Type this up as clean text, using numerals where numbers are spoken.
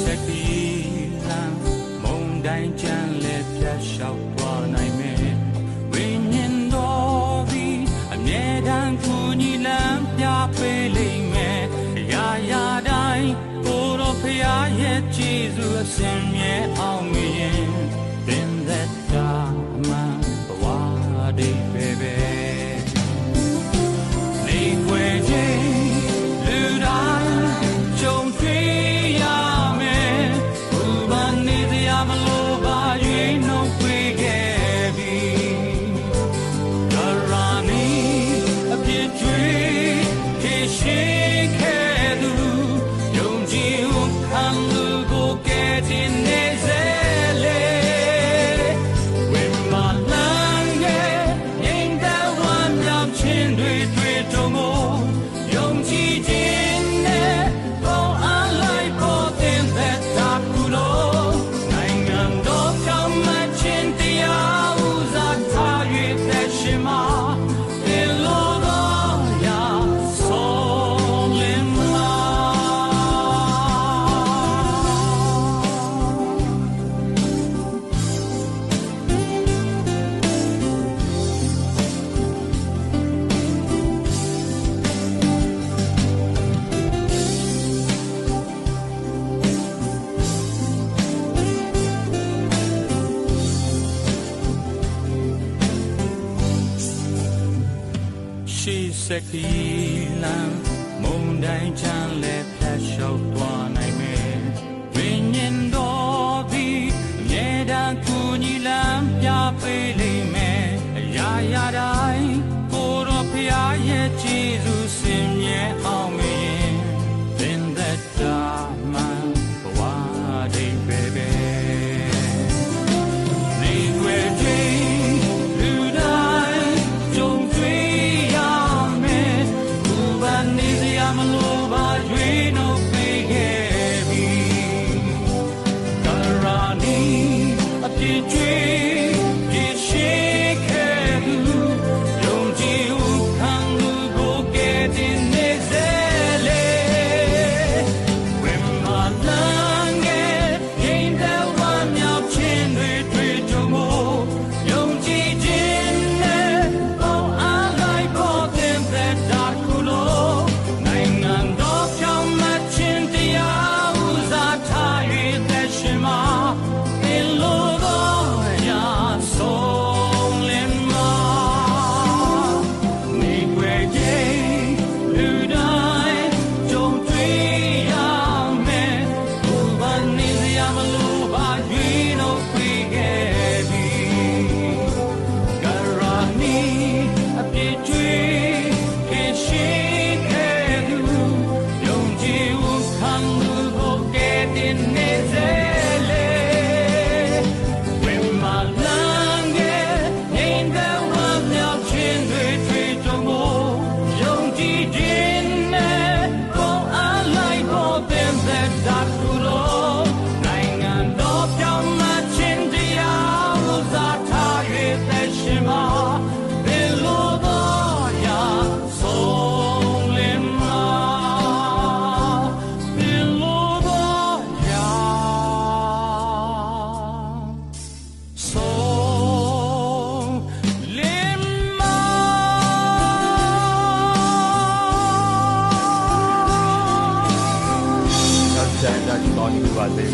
စက်ကီလံမုန်တိုင်းချမ်းလဲဖျက်လျှောက်သွားနိုင်မယ်ဝိညာဉ်တော်သည်အမြဲတမ်းကူညီလမ်းပြပေးလိမ့်မယ်အရာရာတိုင်းကိုယ်တော်ဖျားရဲ့ကျေးဇူးစင်မြဲအောင်မင်းသင်သက်တာမှဘဝဒိဗ္ဗေပဲနေွယ်ခြင်းလူတိုင်းကြုံတွေ့ရမယ်ဘူပန်နေစရာမလိုပါရွေးနှုတ်ပေးခဲ့ပြီကရာနီအပြည့်ကျွေးပြည့်ရှိခဲ့သူယုံကြည်ဦးခံသူကိုကဲ့တင်နေစေလေဝိမာလန်ငယ်ရင်တဲ့ဝမ်းမြောက်ခြင်းတွေတွေ့ကြုံဖို့ယုံကြည်ခြင်းနဲ့ပေါင်းအားလိုက်ဖို့တင်သက်တာကုလို့နိုင်ငံတော်ပြောင်းမှခြင်းတရားဥစားထား၍သက်ရှင်မှာအင်လိုတော်ရာဆုံးလင်းမှာနေွယ်ခြင်းလူတိုင်းကြုံတွေ့ရမယ်ဘူပန်နေစရာမလိုပါရွေးနှုတ်ပေးခဲ့ပြီကရာနီအပြည့်ကျွေးခင်ရှိခဲ့သူယုံကြည်ဦးခံသူကိုကဲ့တင်နေစေလေဝိမာလန်ငယ်ငြိမ်သက်ဝမ်းမြောက်ခြင်းတွေတွေ့ကြုံဖို့ယုံကြည်ခြင်းနဲ့ပေါင်းအားလိုက်ဖို့သင်သက်တာကုလို့နိုင်ငံတော်ပြောင်းမှခြင်းတရားဥစားထား၍သက်ရှင်မှာဘယ်လိုသောရာဆုံးလင်းမှာဘယ်လိုသောရာဆုံးလင်းမှာနောက်ကြံကြဒီကောင်းကြီးပါစေ